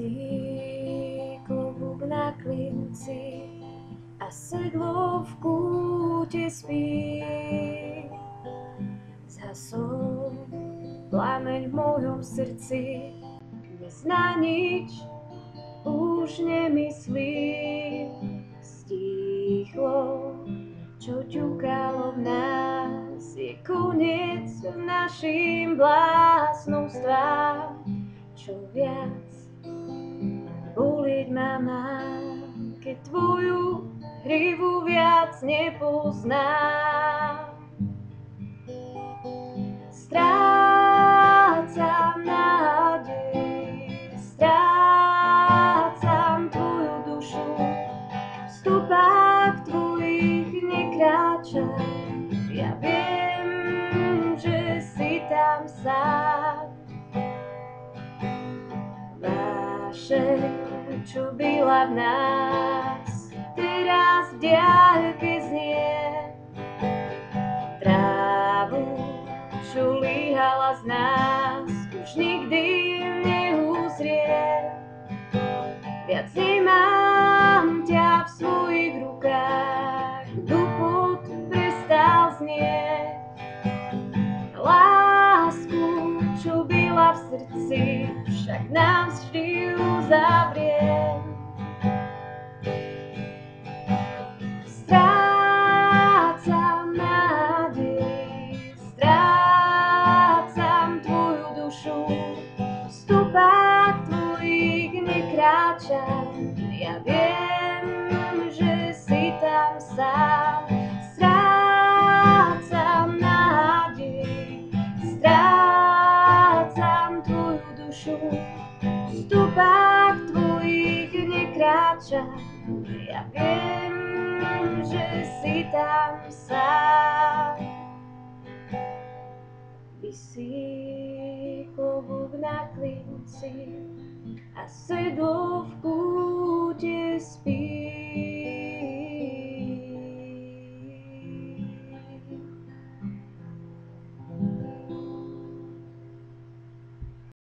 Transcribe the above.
si klobúk na klinci a sedlo v kúte spí. Zhasol plameň v mojom srdci, dnes na nič už nemyslím. Stíchlo, čo ťukalo v nás, je koniec našim bláznovstvám. Čo viac bolieť ma má, keď tvoju hrivu viac nepoznám. Strácam nádej, strácam tvoju dušu, v stopách tvojich nekráčam. Ja viem, že si tam sám. Vášeň, čo byla v nás, teraz v diaľke znie. Trávu, čo líhala z nás, už nikdy neuzrie. Viac nemám ťa v svojich rukách, dupot prestal znieť. Lásku, čo byla v srdci, však nám vždy uzavriem. Strácam nádej, strácam tvoju dušu, v stopách tvojich nekráčam. Ja viem, že si tam sám. Strácam nádej, strácam tvoju dušu, v stopách tvojich nekráčam. Ja viem, že si tam sám. Visí klobúk na klinci a sedlo v kúte spí.